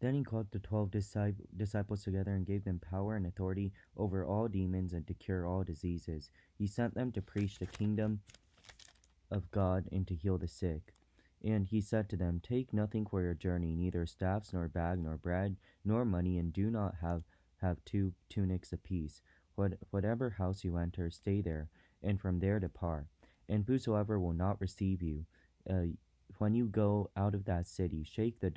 Then he called the 12 disciples together and gave them power and authority over all demons and to cure all diseases. He sent them to preach the kingdom of God and to heal the sick. And he said to them, Take nothing for your journey, neither staffs, nor bag, nor bread, nor money, and do not have 2 tunics apiece. Whatever house you enter, stay there, and from there depart. And whosoever will not receive you, when you go out of that city, shake the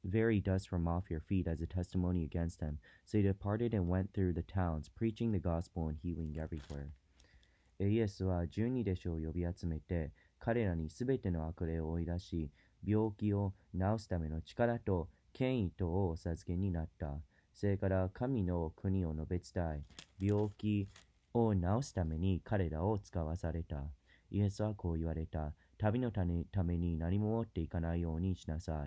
very dust from off your feet as a testimony against them. So he departed and went through the towns, preaching the gospel and healing everywhere. イエスは12弟子を呼び集めて、彼らにすべての悪霊を追い出し、病気を治すための力と権威とをお授けになった。それから神の国を述べ伝え、病気を治すために彼らを使わされた。イエスはこう言われた。旅のために何も持っていかないようにしなさ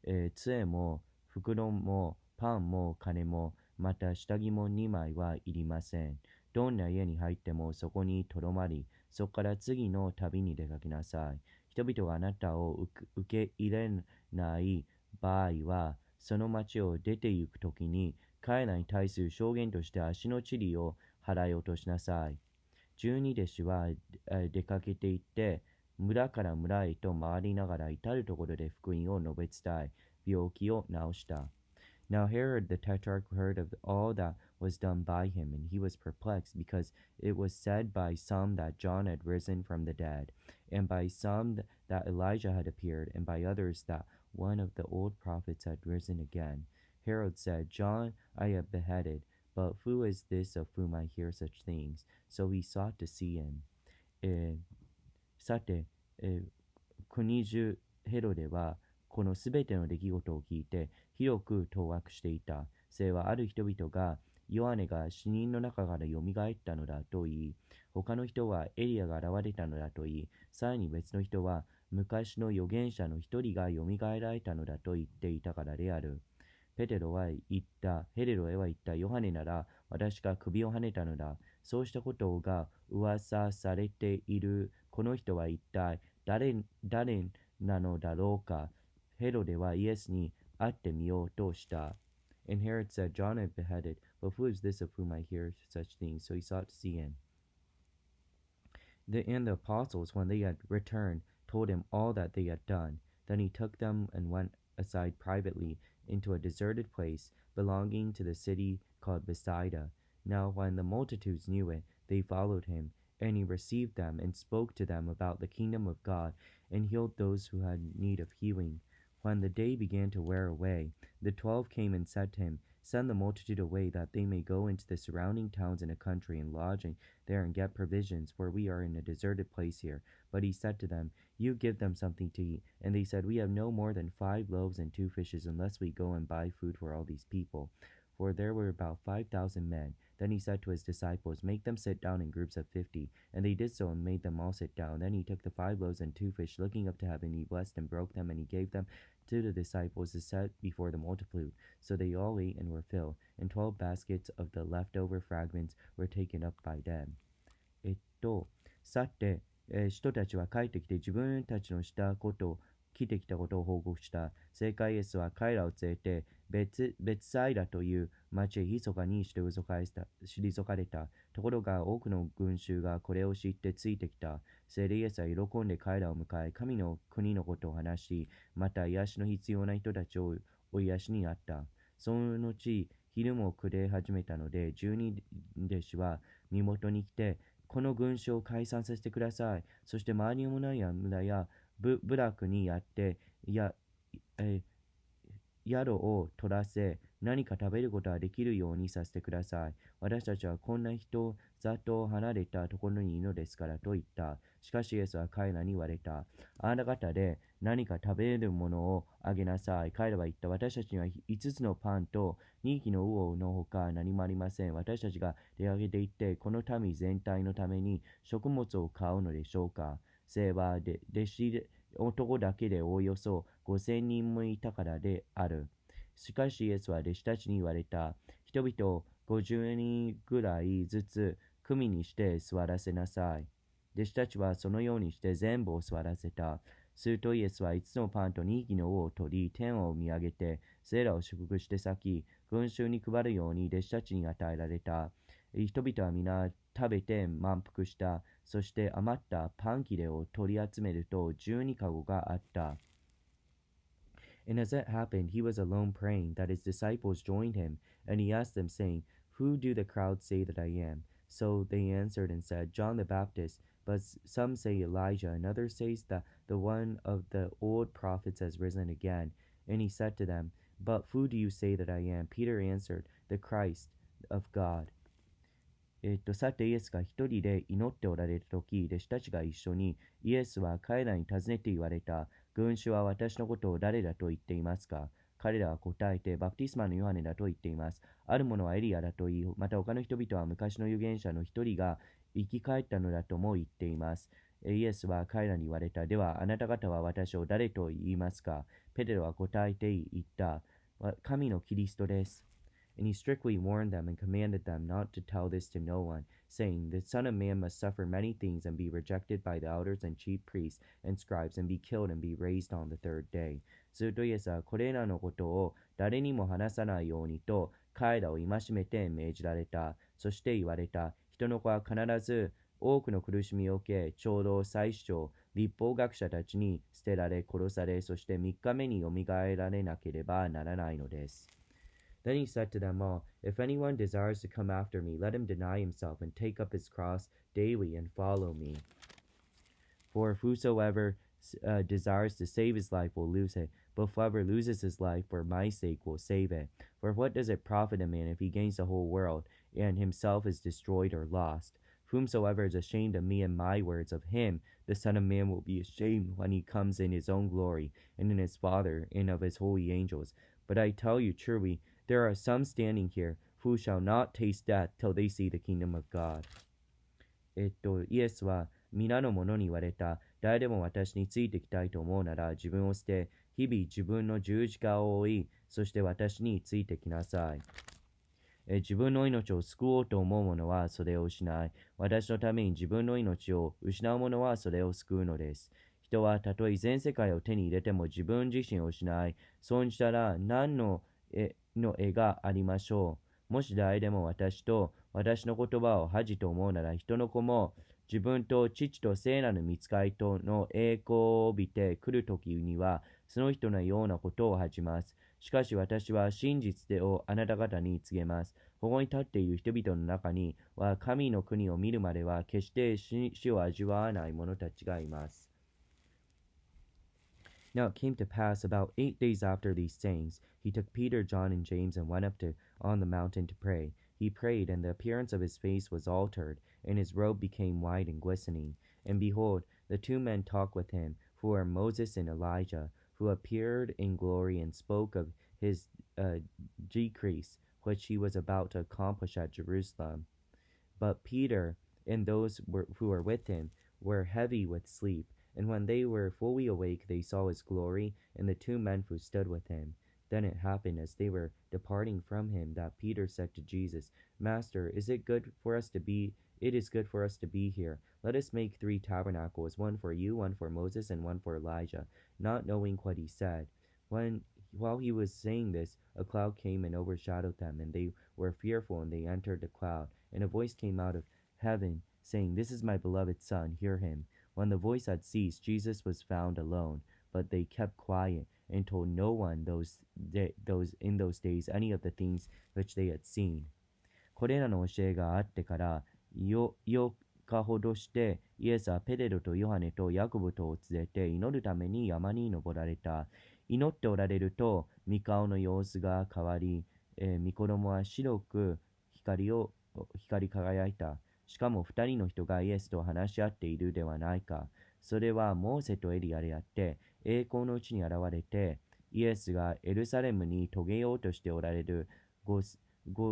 い。杖も袋もパンも金もまた下着も2枚はいりません。どんな家に入ってもそこにとどまり、そこから次の旅に出かけなさい。人々があなたを受け入れない場合は、その町を出て行くときに、彼らに対する証言として足の塵を払い落としなさい。12弟子は出かけて行って、村から村へと回りながら至るところで福音を述べ伝え、病気を治した。Now Herod the Tetrarch heard of all that was done by him, and he was perplexed, because it was said by some that John had risen from the dead, and by some that Elijah had appeared, and by others that one of the old prophets had risen again. Herod said, John I have beheaded, but who is this of whom I hear such things? So he sought to see him. さて、国中ヘロデはこのすべての出来事を聞いて広く当惑していた。それはある人々がヨハネが死人の中からよみがえったのだと言い、他の人はエリアが現れたのだと言い、さらに別の人は昔の預言者の一人がよみがえられたのだと言っていたからである。ヘレロへは言った、ヨハネなら私が首をはねたのだ。そうしたことが噂されているこの人は一体誰なのだろうか。ヘロデはイエスに会ってみようとした。And Herod said, John I beheaded, but who is this of whom I hear such things? So he sought to see him. And the apostles, when they had returned, told him all that they had done. Then he took them and went aside privately into a deserted place belonging to the city called Bethsaida. Now when the multitudes knew it, they followed him, and he received them and spoke to them about the kingdom of God, and healed those who had need of healing. When the day began to wear away, the 12 came and said to him, Send the multitude away, that they may go into the surrounding towns in the country and lodge there and get provisions, for we are in a deserted place here. But he said to them, You give them something to eat. And they said, We have no more than 5 loaves and 2 fishes, unless we go and buy food for all these people. For there were about 5,000 men. Then he said to his disciples, Make them sit down in groups of 50. And they did so and made them all sit down. Then he took the 5 loaves and 2 fish, looking up to heaven, he blessed and broke them, and he gave them to the disciples to set before the multitude. So they all ate and were filled, and 12 baskets of the leftover fragments were taken up by them. さて、人たちは帰ってきて自分たちのしたこと来てきたことを報告した。聖会イエスは彼らを連れて別サイダという町へ密かに退かれた。ところが多くの群衆がこれを知ってついてきた。聖イエスは喜んで彼らを迎え、神の国のことを話し、また癒しの必要な人たちをお癒しになった。その後、昼も暮れ始めたので、12弟子は身元に来て、この群衆を解散させてください。そして周りの村や部落にやって宿を取らせ、何か食べることができるようにさせてください。私たちはこんな人里離れたところにいるのですからと言った。しかしイエスは彼らに言われた。あなた方で何か食べるものをあげなさい。彼らは言った。私たちには5つのパンと2匹の魚のほか何もありません。私たちが出かけて行ってこの民全体のために食物を買うのでしょうか。聖は弟子男だけでおよそ5000人もいたからである。しかしイエスは弟子たちに言われた。人々を50人ぐらいずつ組にして座らせなさい。弟子たちはそのようにして全部を座らせた。するとイエスは5つのパンと2匹の魚を取り、天を見上げて、それらを祝福して裂き、群衆に配るように弟子たちに与えられた。人々は皆食べて満腹した。そして余ったパン切れを取り集めると12かごがあった。And as it happened, he was alone praying, that his disciples joined him, and he asked them, saying, Who do the crowd say that I am? So they answered and said, John the Baptist, but some say Elijah, and others say that the one of the old prophets has risen again. And he said to them, But who do you say that I am? Peter answered, The Christ of God. さてイエスが一人で祈っておられるとき、弟子たちが一緒に、イエスは彼らに尋ねて言われた。群衆は私のことを誰だと言っていますか？彼らは答えて、バプテスマのヨハネだと言っています。ある者はエリアだと言い、また他の人々は昔の預言者の一人が生き返ったのだとも言っています。イエスは彼らに言われた。では、あなた方は私を誰と言いますか？ペテロは答えて言った。神のキリストです。And he strictly warned them and commanded them not to tell this to no one, saying, The Son of Man must suffer many things and be rejected by the elders and chief priests and scribes and be killed and be raised on the third day. するとイエスはこれらのことを誰にも話さないようにと彼らを戒めて命じられた。そして言われた。人の子は必ず多くの苦しみを受け、長老、祭司長、立法学者たちに捨てられ殺され、そして3日目によみがえられなければならないのです。Then he said to them all, If anyone desires to come after me, let him deny himself and take up his cross daily and follow me. For if whosoever desires to save his life will lose it, but whoever loses his life for my sake will save it. For what does it profit a man if he gains the whole world, and himself is destroyed or lost? Whomsoever is ashamed of me and my words, of him the Son of Man will be ashamed when he comes in his own glory, and in his Father, and of his holy angels. But I tell you truly, there are some standing here who shall not taste death till they see the kingdom of God. イエスは皆の者に言われた。誰でも私についてきたいと思うなら自分を捨て、日々自分の十字架を追い、そして私についてきなさい。自分の命を救おうと思う者はそれを失い、私のために自分の命を失う者はそれを救うのです。人はたとえ全世界を手に入れても自分自身を失い、そうしたら何の絵がありましょう。もし誰でも私と私の言葉を恥と思うなら、人の子も自分と父と聖なる御使いとの栄光を帯びて来る時には、その人のようなことを恥じます。しかし私は真実をあなた方に告げます。ここに立っている人々の中には、神の国を見るまでは決して死を味わわない者たちがいます。Now it came to pass about 8 days after these sayings, he took Peter, John, and James and went up on the mountain to pray. He prayed, and the appearance of his face was altered, and his robe became white and glistening. And behold, the two men talked with him, who are Moses and Elijah, who appeared in glory and spoke of his decrease, which he was about to accomplish at Jerusalem. But Peter and those who were with him were heavy with sleep. And when they were fully awake, they saw his glory and the two men who stood with him. Then it happened, as they were departing from him, that Peter said to Jesus, Master, it is good for us to be here. Let us make 3 tabernacles, one for you, one for Moses, and one for Elijah, not knowing what he said. While he was saying this, a cloud came and overshadowed them, and they were fearful, and they entered the cloud. And a voice came out of heaven, saying, This is my beloved Son, hear him. When the voice had ceased, Jesus was found alone, but they kept quiet and told no one in those days any of the things which they had seen. これらの教えがあってから4日ほどして、イエスはペテロとヨハネとヤコブとを連れて祈るために山に登られた。祈っておられると、御顔の様子が変わり、御衣は白く光り輝いた。しかも2人の人がイエスと話し合っているではないか。それはモーセとエリアであって、栄光のうちに現れて、イエスがエルサレムに遂げようとしておられるご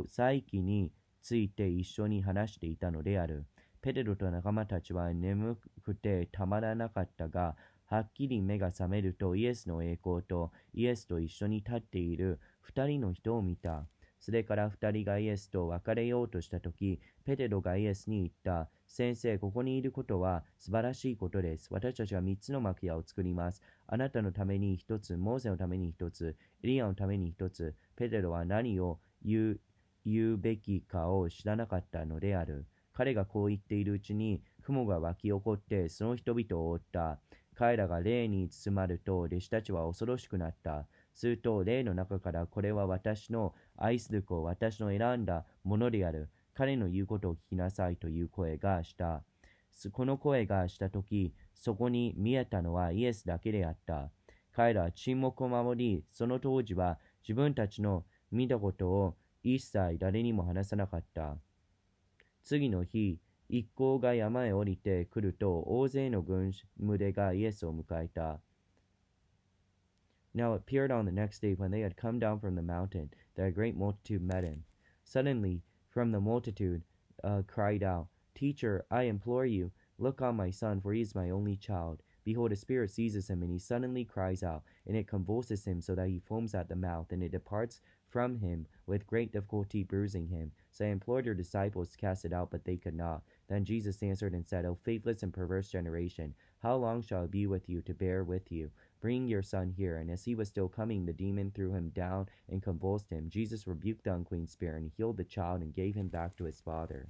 祭記について一緒に話していたのである。ペテロと仲間たちは眠くてたまらなかったが、はっきり目が覚めるとイエスの栄光とイエスと一緒に立っている2人の人を見た。それから二人がイエスと別れようとしたとき、ペテロがイエスに言った。先生、ここにいることは素晴らしいことです。私たちは三つの幕屋を作ります。あなたのために一つ、モーセのために一つ、エリアのために一つ。ペテロは何を言うべきかを知らなかったのである。彼がこう言っているうちに、雲が湧き起こってその人々を覆った。彼らが霊に包まると、弟子たちは恐ろしくなった。すると、霊の中から、これは私の愛する子、私の選んだものである。彼の言うことを聞きなさいという声がした。この声がしたとき、そこに見えたのはイエスだけであった。彼らは沈黙を守り、その当時は自分たちの見たことを一切誰にも話さなかった。次の日、一行が山へ降りてくると、大勢の群れがイエスを迎えた。Now it appeared on the next day when they had come down from the mountain that a great multitude met him. Suddenly, from the multitude cried out, Teacher, I implore you, look on my son, for he is my only child. Behold, a spirit seizes him, and he suddenly cries out, and it convulses him so that he foams at the mouth, and it departs from him with great difficulty, bruising him. So I implored your disciples to cast it out, but they could not. Then Jesus answered and said, O faithless and perverse generation, how long shall I be with you to bear with you? Bring your son here. And as he was still coming, the demon threw him down and convulsed him. Jesus rebuked the unclean spirit, and healed the child, and gave him back to his father.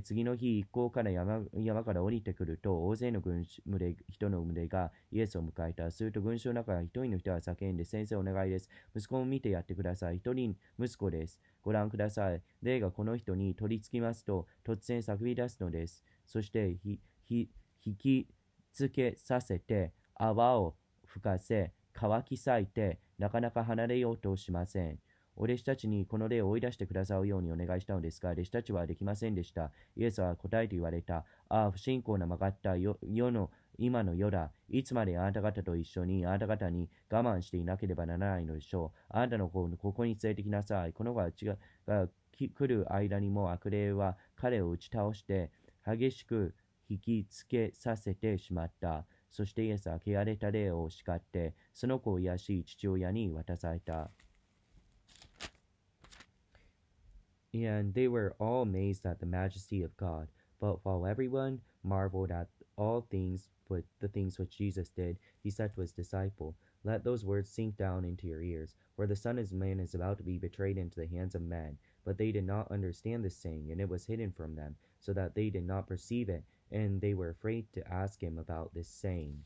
次の日、一行から山から降りてくると、大勢の人の群れがイエスを迎えた。すると群衆の中から一人の人が叫んで、先生お願いです。息子を見てやってください。一人息子です。ご覧ください。霊がこの人に取り付きますと、突然叫び出すのです。そして引きつけさせて、泡を吹かせ、乾き裂いて、なかなか離れようとしません。お弟子たちにこの霊を追い出してくださるようにお願いしたのですが、弟子たちはできませんでした。イエスは答えて言われた。ああ、不信仰な曲がった今の世だ。いつまであなた方と一緒にあなた方に我慢していなければならないのでしょう。あなたの子をここに連れてきなさい。この子が来る間にも悪霊は彼を打ち倒して激しく引きつけさせてしまった。そしてイエスは汚れた霊を叱って、その子を癒し父親に渡された。And they were all amazed at the majesty of God. But while everyone marveled at the things which Jesus did, he said to his disciple, Let those words sink down into your ears, for the Son of Man is about to be betrayed into the hands of men. But they did not understand this saying, and it was hidden from them, so that they did not perceive it, and they were afraid to ask him about this saying.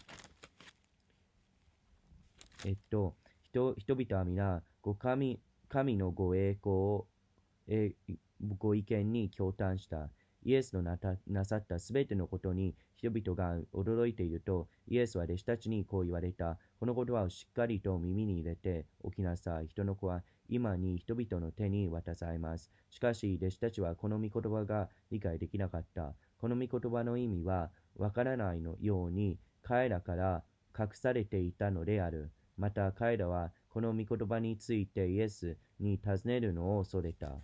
人々は皆、神のご栄光をご意見に驚嘆した。イエスのなさったすべてのことに人々が驚いていると、イエスは弟子たちにこう言われた。この言葉をしっかりと耳に入れておきなさい。人の子は今に人々の手に渡されます。しかし、弟子たちはこの御言葉が理解できなかった。この御言葉の意味はわからないのように彼らから隠されていたのである。また彼らはこの御言葉についてイエスに尋ねるのを恐れた。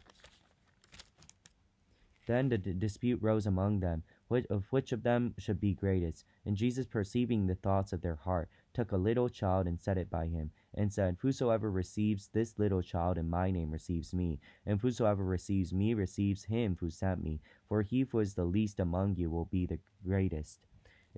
Then the dispute rose among them, of which of them should be greatest. And Jesus, perceiving the thoughts of their heart, took a little child and set it by him, and said, Whosoever receives this little child in my name receives me, and whosoever receives me receives him who sent me. For he who is the least among you will be the greatest.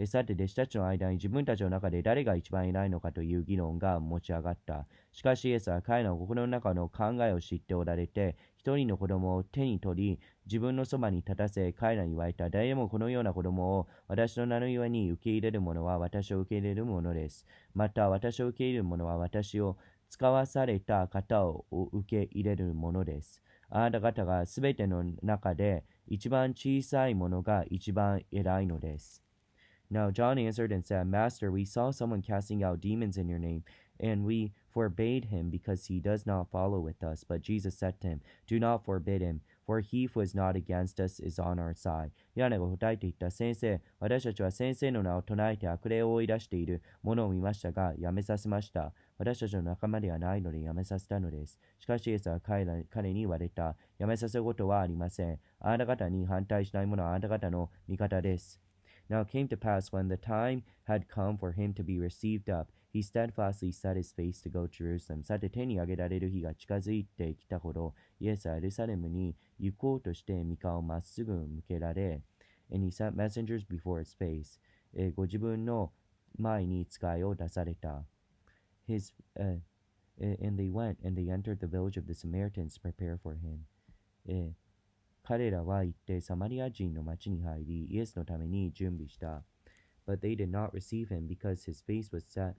さて、弟子たちの間に自分たちの中で誰が一番偉いのかという議論が持ち上がった。しかしイエスは彼らの心の中の考えを知っておられて、一人の子供を手に取り、自分のそばに立たせ、彼らに言われた。誰もこのような子供を私の名のゆえに受け入れる者は私を受け入れる者です。また私を受け入れる者は私を使わされた方を受け入れる者です。あなた方がすべての中で一番小さい者が一番偉いのです。Now John answered and said, Master, we saw someone casting out demons in your name, and we forbade him because he does not follow with us. But Jesus said to him, Do not forbid him, for he who is not against us is on our side. ヨハネが答えて言った。先生、私たちは先生の名を唱えて悪霊を追い出している者を見ましたが、やめさせました。私たちの仲間ではないのでやめさせたのです。しかしイエスは彼に言われた。やめさせることはありません。あなた方に反対しない者はあなた方の味方です。Now it came to pass when the time had come for him to be received up, He steadfastly set his face to go to Jerusalem. さて、手に挙げられる日が近づいてきたほど、イエスはエルサレムに行こうとして御顔をまっすぐ向けられ、And he sent messengers before his face. ご自分の前に使いを出された。And they went, and they entered the village of the Samaritans to prepare for him. 彼らは行ってサマリア人の町に入り、イエスのために準備した。But they did not receive him because his face was set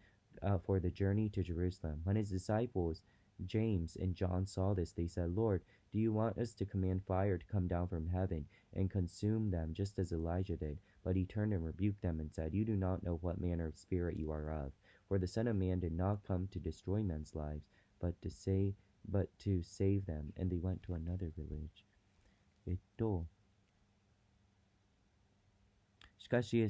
for the journey to Jerusalem. When his disciples, James and John, saw this, they said, Lord, do you want us to command fire to come down from heaven and consume them just as Elijah did? But he turned and rebuked them and said, You do not know what manner of spirit you are of. For the Son of Man did not come to destroy men's lives, but to save them. And they went to another village. しかし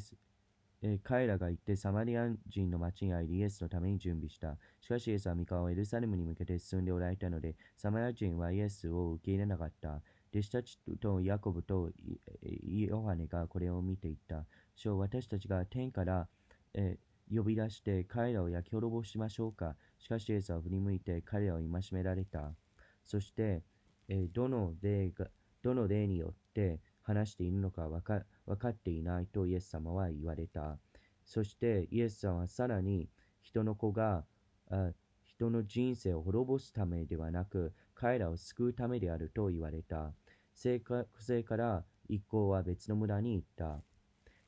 彼らが行ってサマリア人の町に入りイエスのために準備した。しかしイエスは御顔をエルサレムに向けて進んでおられたので、サマリア人はイエスを受け入れなかった。弟子たちとヤコブとヨハネがこれを見ていった。私たちが天から、呼び出して彼らを焼き滅ぼしましょうか。しかしイエスは振り向いて彼らを戒められた。そして、どの例によって話しているのか分かっていないとイエス様は言われた。そしてイエス様はさらに人の子が人の人生を滅ぼすためではなく彼らを救うためであると言われた。それから一行は別の村に行った。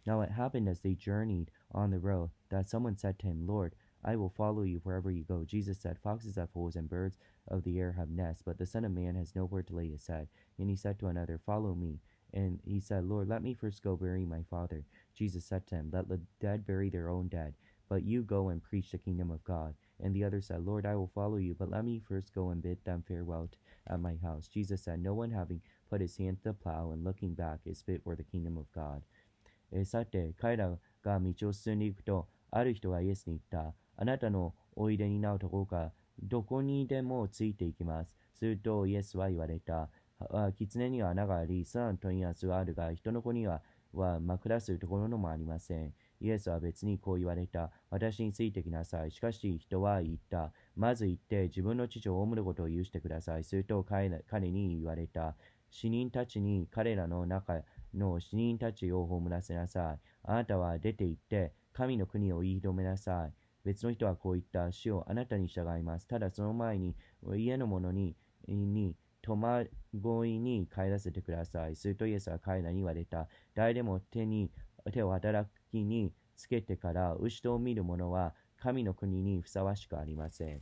Now it happened as they journeyed on the road that someone said to him, Lord, I will follow you wherever you go. Jesus said, Foxes have holes and birds of the air have nests, but the Son of Man has nowhere to lay his head. And he said to another, Follow me. And he said, Lord, let me first go bury my father. Jesus said to him, Let the dead bury their own dead, but you go and preach the kingdom of God. And the other said, Lord, I will follow you, but let me first go and bid them farewell at my house. Jesus said, No one having put his hand to the plow and looking back is fit for the kingdom of God. さて、彼らが道を進んでいくと、ある人がイエスに言った。あなたのおいでになるところからどこにでもついていきます。するとイエスは言われた。狐には穴があり、空の鳥には巣があるが、人の子には枕するところのもありません。イエスは別にこう言われた。私についてきなさい。しかし人は言った。まず行って自分の父を葬ることを許してください。すると彼に言われた。死人たちに彼らの中の死人たちを葬らせなさい。あなたは出て行って神の国を言い広めなさい。別の人はこう言った。主よ、あなたに従います。ただその前に家の者に戸惑いに帰らせてください。するとイエスは彼らに言われた。誰でも手を働きにつけてから牛と見る者は神の国にふさわしくありません。